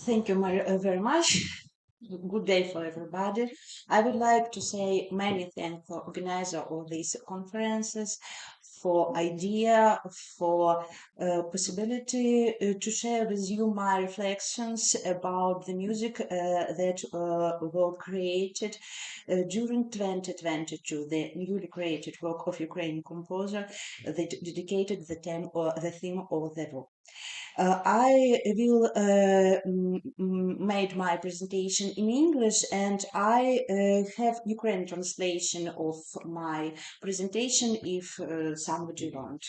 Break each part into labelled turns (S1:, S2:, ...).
S1: Thank you very much. Good day for everybody. I would like to say many thanks for organizer of these conferences, for idea, for possibility to share with you my reflections about the music that were created during 2022, the newly created work of Ukrainian composer that dedicated the theme of the war. I will made my presentation in English, and I have Ukrainian translation of my presentation if somebody want.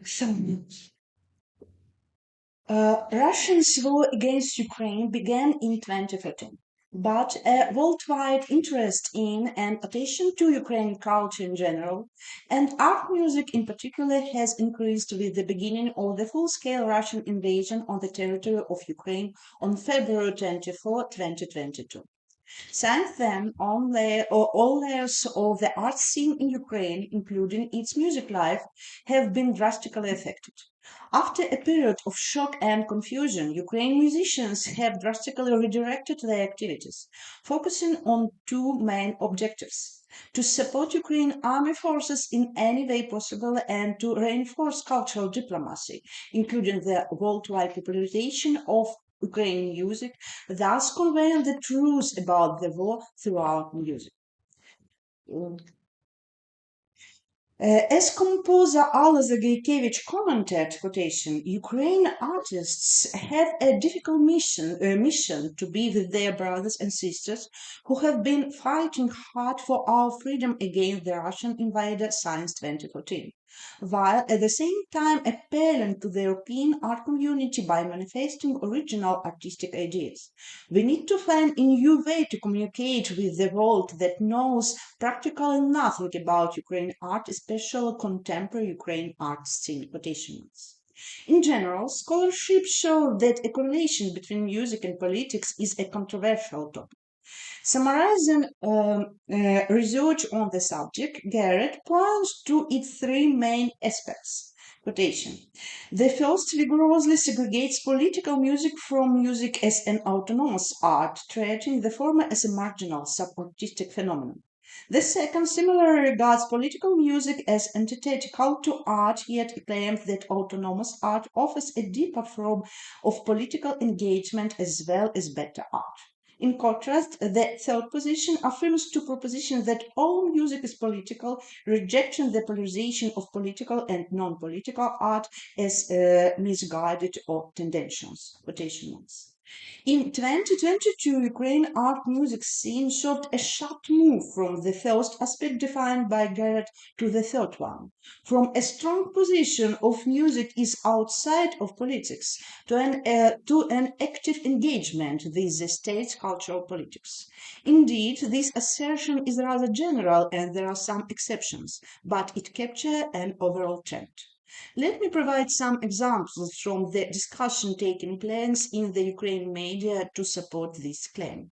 S1: So, Russia's war against Ukraine began in 2014, but a worldwide interest in and attention to Ukrainian culture in general, and art music in particular, has increased with the beginning of the full-scale Russian invasion on the territory of Ukraine on February 24, 2022. Since then, all layers of the art scene in Ukraine, including its music life, have been drastically affected. After a period of shock and confusion, Ukrainian musicians have drastically redirected their activities, focusing on two main objectives: to support Ukrainian army forces in any way possible and to reinforce cultural diplomacy, including the worldwide popularization of Ukrainian music, thus conveying the truth about the war throughout music. As composer Alla Zagaykevych commented, quotation, Ukrainian artists have a difficult mission to be with their brothers and sisters who have been fighting hard for our freedom against the Russian invader since 2014, while at the same time appealing to the European art community by manifesting original artistic ideas. We need to find a new way to communicate with the world that knows practically nothing about Ukrainian art, especially contemporary Ukrainian art scene quotations. In general, scholarship shows that a correlation between music and politics is a controversial topic. Summarizing research on the subject, Garrett points to its three main aspects. Quotation. The first vigorously segregates political music from music as an autonomous art, treating the former as a marginal sub-artistic phenomenon. The second similarly regards political music as antithetical to art, yet claims that autonomous art offers a deeper form of political engagement as well as better art. In contrast, the third position affirms to proposition that all music is political, rejecting the polarization of political and non-political art as misguided or tendentious. Quotation marks. In 2022, Ukrainian art music scene showed a sharp move from the first aspect defined by Garrett to the third one, from a strong position of music is outside of politics to an active engagement with the state's cultural politics. Indeed, this assertion is rather general and there are some exceptions, but it captures an overall trend. Let me provide some examples from the discussion taking place in the Ukrainian media to support this claim.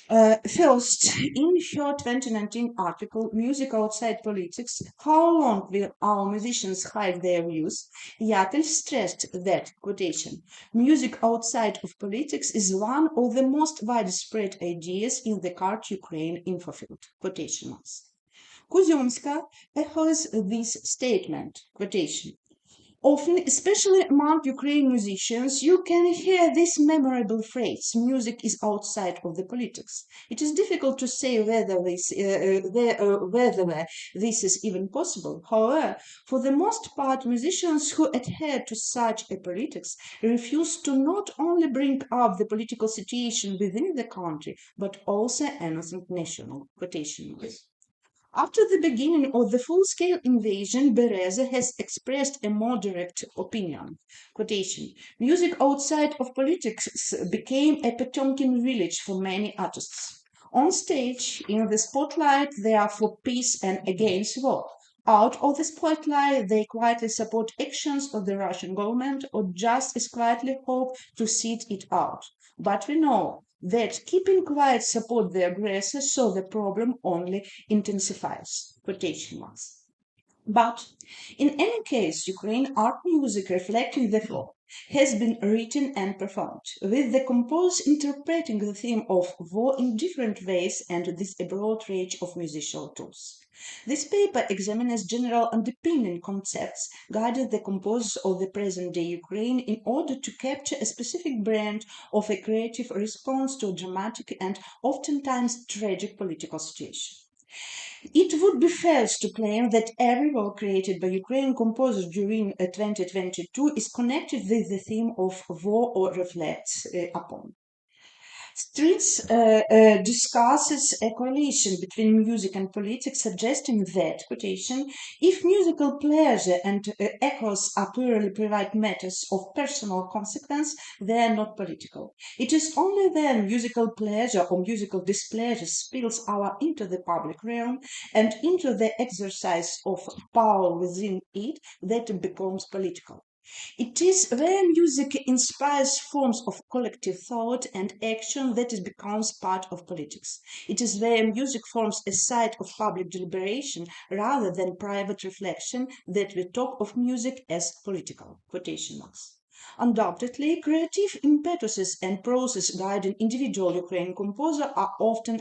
S1: First, in her 2019 article, Music Outside Politics, How Long Will Our Musicians Hide Their Views? Yakel stressed that, quotation, music outside of politics is one of the most widespread ideas in the current Ukraine info field, quotation marks. Kuzionska echoes this statement, quotation. Often, especially among Ukrainian musicians, you can hear this memorable phrase, music is outside of the politics. It is difficult to say whether this is even possible. However, for the most part, musicians who adhere to such a politics refuse to not only bring up the political situation within the country, but also anything national. Quotation marks. After the beginning of the full-scale invasion, Bereza has expressed a more direct opinion. Quotation, music outside of politics became a Potemkin village for many artists. On stage, in the spotlight, they are for peace and against war. Out of the spotlight, they quietly support actions of the Russian government or just as quietly hope to sit it out. But we know that keeping quiet support the aggressor, so the problem only intensifies. Quotation marks. But in any case, Ukrainian art music reflecting the flow has been written and performed, with the composers interpreting the theme of war in different ways and this a broad range of musical tools. This paper examines general underpinning concepts guiding the composers of the present-day Ukraine in order to capture a specific brand of a creative response to a dramatic and oftentimes tragic political situation. It would be false to claim that every work created by Ukrainian composers during 2022 is connected with the theme of war or reflects upon. Strings discusses a correlation between music and politics, suggesting that, quotation, if musical pleasure and echoes are purely private matters of personal consequence, they are not political. It is only when musical pleasure or musical displeasure spills out into the public realm and into the exercise of power within it that it becomes political. It is where music inspires forms of collective thought and action that it becomes part of politics. It is where music forms a site of public deliberation rather than private reflection that we talk of music as political. Quotation marks. Undoubtedly, creative impetuses and process guiding individual Ukrainian composers are often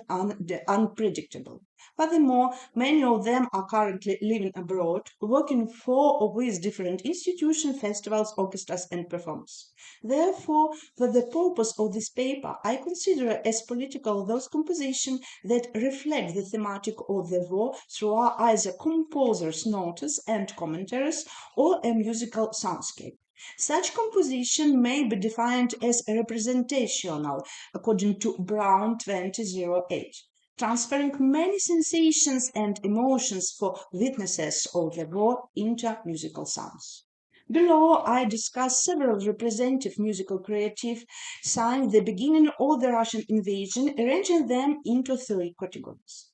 S1: unpredictable. Furthermore, many of them are currently living abroad, working for or with different institutions, festivals, orchestras, and performers. Therefore, for the purpose of this paper, I consider as political those compositions that reflect the thematic of the war through either composers' notes and commentaries or a musical soundscape. Such composition may be defined as representational, according to Brown 2008, transferring many sensations and emotions for witnesses of the war into musical sounds. Below, I discuss several representative musical creative since the beginning of the Russian invasion, arranging them into three categories.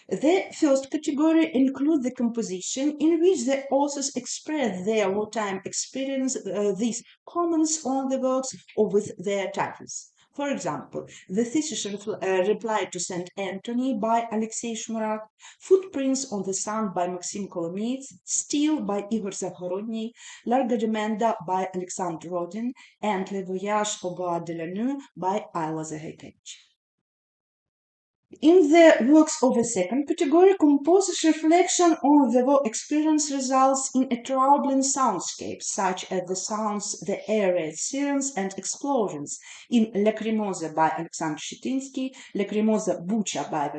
S1: The first category includes the composition in which the authors express their wartime experience, these comments on the works or with their titles. For example, the thesis reply to St. Anthony by Alexey Shmurak, Footprints on the Sun by Maxim Kolomiiets, Steel by Ihor Zavhorodnii, Largamento by Alexander Rodin, and Le Voyage au Bout de la Nuit by Alla Zagaykevych. In the works of the second category, composers' reflection on the war experience results in a troubling soundscape, such as the sounds the air raids, sirens, and explosions in Lacrimosa by Oleksandr Shchetynskyi, Lacrimosa Bucha by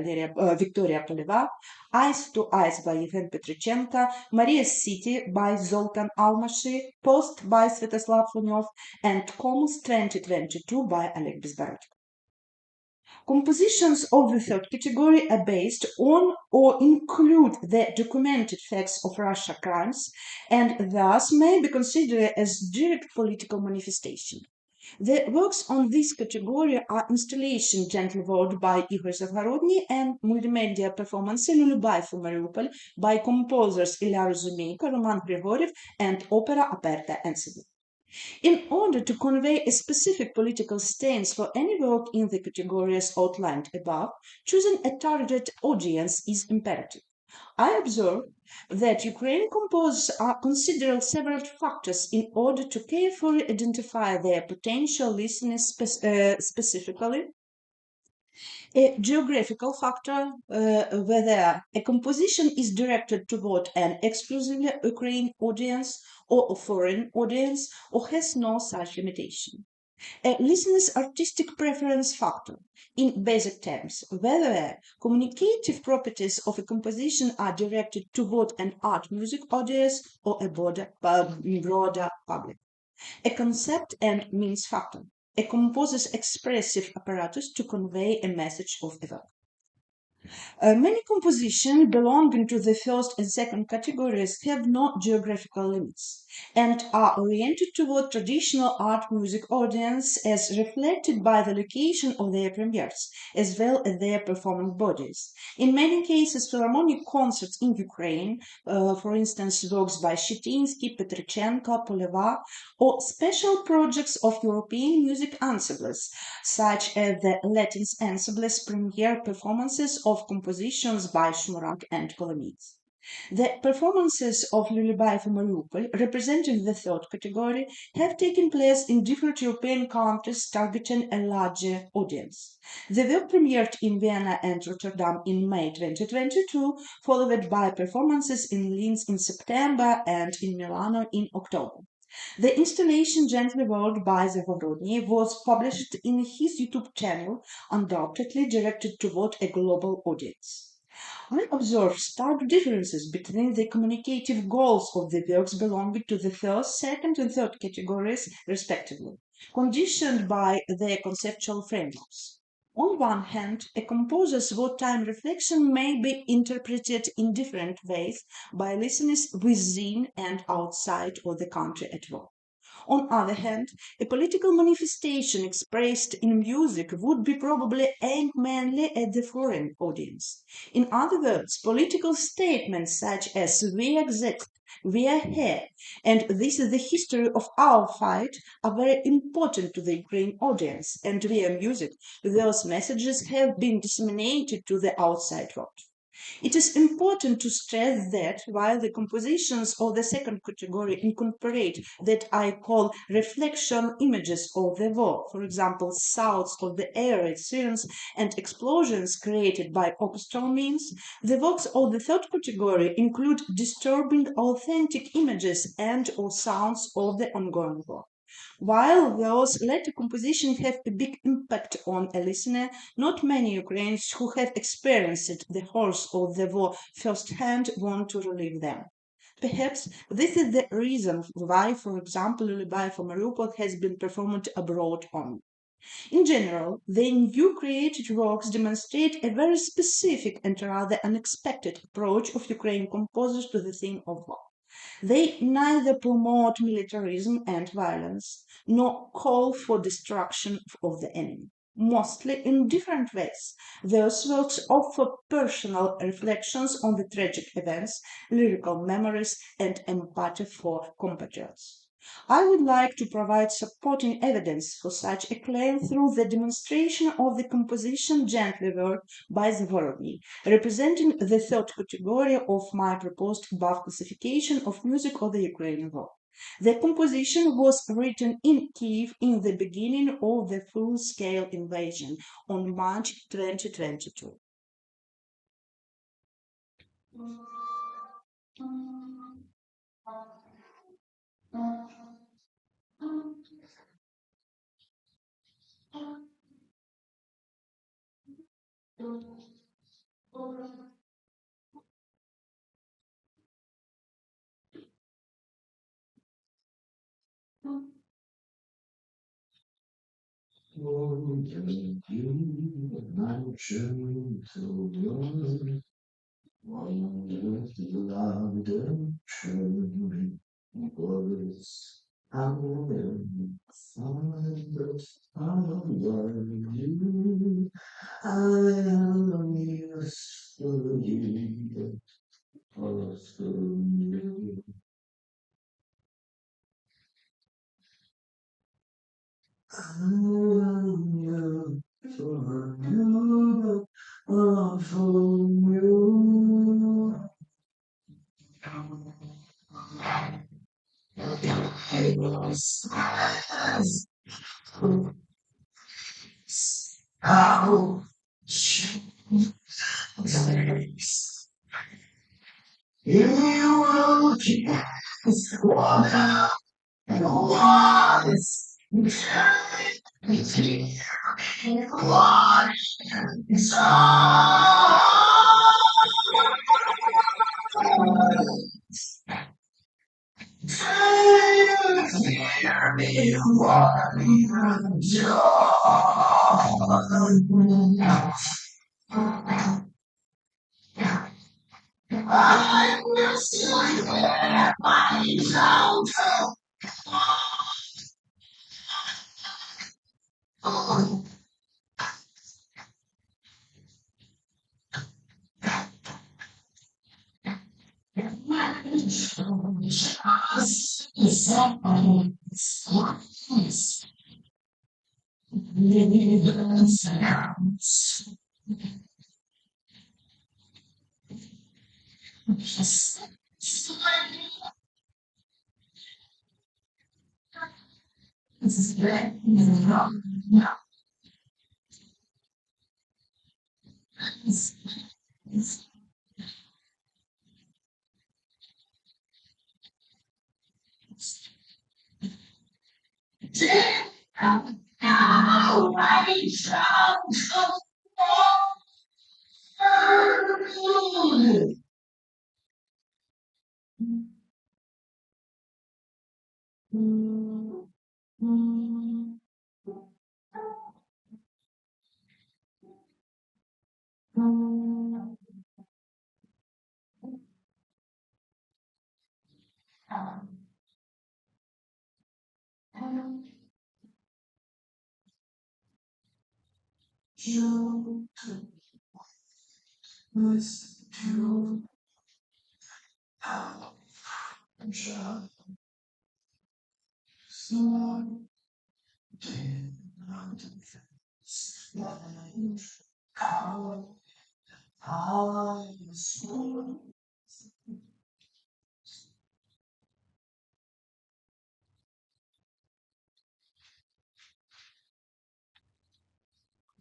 S1: Victoria Poleva, Eyes to Eyes by Evgen Petrychenko, Maria's City by Zoltan Almashi, Post by Svyatoslav Lunyov, and Kommos 2022 by Oleg Bezborodko. Compositions of the third category are based on or include the documented facts of Russian crimes and thus may be considered as direct political manifestation. The works on this category are installation gently wrought by Ihor Zavhorodnii and multimedia performance Lullaby for Mariupol by composers Illia Razumeiko, Roman Grigoriev, and Opera Aperta and Svyatoslav. In order to convey a specific political stance for any work in the categories outlined above, choosing a target audience is imperative. I observe that Ukrainian composers are considering several factors in order to carefully identify their potential listeners specifically. A geographical factor, whether a composition is directed toward an exclusively Ukrainian audience or a foreign audience or has no such limitation. A listener's artistic preference factor, in basic terms, whether communicative properties of a composition are directed toward an art music audience or a broader public. A concept and means factor, a composer's expressive apparatus to convey a message of a work. Many compositions belonging to the first and second categories have no geographical limits. and are oriented toward traditional art music audience as reflected by the location of their premieres, as well as their performing bodies. In many cases, philharmonic concerts in Ukraine, for instance, works by Shchetynskyi, Petrychenko, Poleva, or special projects of European music ensembles, such as the Latin ensembles premiere performances of compositions by Shmurak and Kolomiiets. The performances of Lullaby for Mariupol, representing the third category, have taken place in different European countries targeting a larger audience. They were premiered in Vienna and Rotterdam in May 2022, followed by performances in Linz in September and in Milano in October. The installation Gently World by Zavhorodnii was published in his YouTube channel, undoubtedly directed toward a global audience. I observe stark differences between the communicative goals of the works belonging to the first, second, and third categories, respectively, conditioned by their conceptual frameworks. On one hand, a composer's wartime reflection may be interpreted in different ways by listeners within and outside of the country at war. On the other hand, a political manifestation expressed in music would be probably aimed mainly at the foreign audience. In other words, political statements such as "we exist," "we are here," and "this is the history of our fight" are very important to the Ukrainian audience, and via music, those messages have been disseminated to the outside world. It is important to stress that while the compositions of the second category incorporate that I call reflection images of the war, for example, sounds of the air, sirens, and explosions created by orchestral means, the works of the third category include disturbing authentic images and or sounds of the ongoing war. While those latter compositions have a big impact on a listener, not many Ukrainians who have experienced the horrors of the war firsthand want to relive them. Perhaps this is the reason why, for example, Lullaby for Mariupol has been performed abroad only. In general, the new created works demonstrate a very specific and rather unexpected approach of Ukrainian composers to the theme of war. They neither promote militarism and violence, nor call for destruction of the enemy. Mostly in different ways, those works offer personal reflections on the tragic events, lyrical memories, and empathy for compatriots. I would like to provide supporting evidence for such a claim through the demonstration of the composition Gently World by Zavhorodnii, representing the third category of my proposed above classification of music of the Ukrainian war. The composition was written in Kyiv in the beginning of the full-scale invasion on March 2022.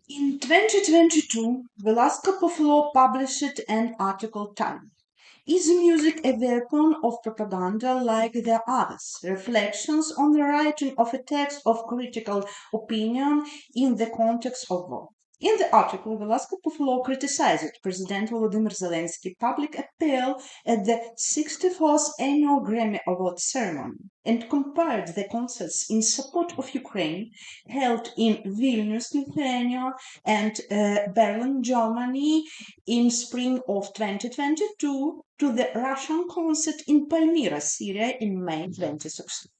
S1: In 2022, Velasco Poflo published an article titled "Is Music a Weapon of Propaganda Like the Others? Reflections on the Writing of a Text of Critical Opinion in the Context of War." In the article, Velasco Poflo criticized President Volodymyr Zelensky's public appeal at the 64th annual Grammy Awards ceremony and compared the concerts in support of Ukraine held in Vilnius, Lithuania, and Berlin, Germany in spring of 2022 to the Russian concert in Palmyra, Syria in May 2016.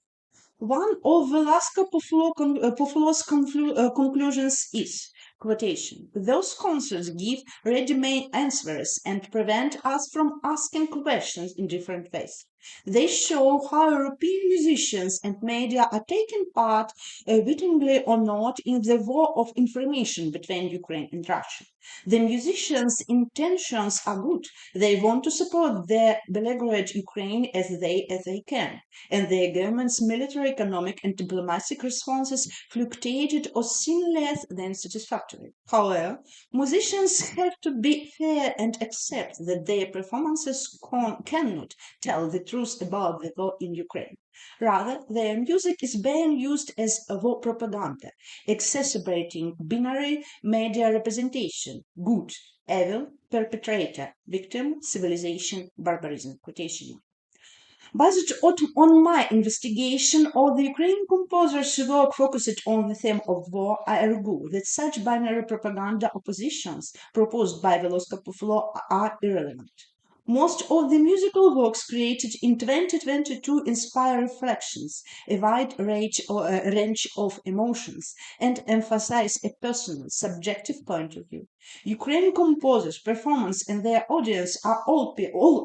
S1: One of Velasco Poflo's conclusions is, quotation, "Those concerts give ready-made answers and prevent us from asking questions in different ways. They show how European musicians and media are taking part, wittingly or not, in the war of information between Ukraine and Russia. The musicians' intentions are good. They want to support the belligerent Ukraine as they can, and their government's military, economic, and diplomatic responses fluctuated or seem less than satisfactory. However, musicians have to be fair and accept that their performances cannot tell the truth about the war in Ukraine. Rather, their music is being used as a war propaganda, exacerbating binary media representation, good, evil, perpetrator, victim, civilization, barbarism." Quotation. Based on my investigation of the Ukrainian composer's work focused on the theme of war, I argue that such binary propaganda oppositions proposed by Velasco Poflo are irrelevant. Most of the musical works created in 2022 inspire reflections, a wide range of emotions, and emphasize a personal, subjective point of view. Ukrainian composers' performance and their audience are all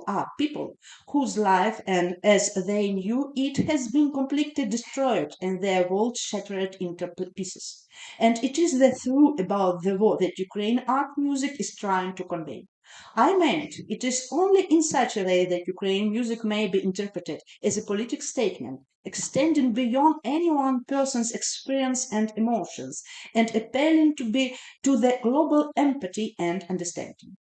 S1: are people whose life, and as they knew it, has been completely destroyed and their world shattered into pieces. And it is the truth about the war that Ukrainian art music is trying to convey. I meant it is only in such a way that Ukrainian music may be interpreted as a political statement, extending beyond any one person's experience and emotions, and appealing to the global empathy and understanding.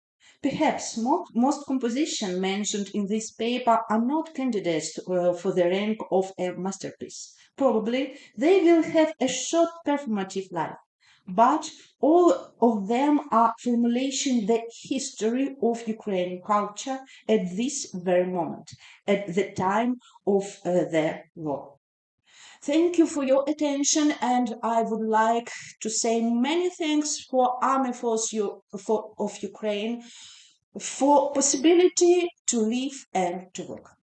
S1: Perhaps most compositions mentioned in this paper are not candidates for the rank of a masterpiece. Probably they will have a short performative life, but all of them are formulating the history of Ukrainian culture at this very moment, at the time of the war. Thank you for your attention, and I would like to say many thanks for Army Force of Ukraine for possibility to live and to work.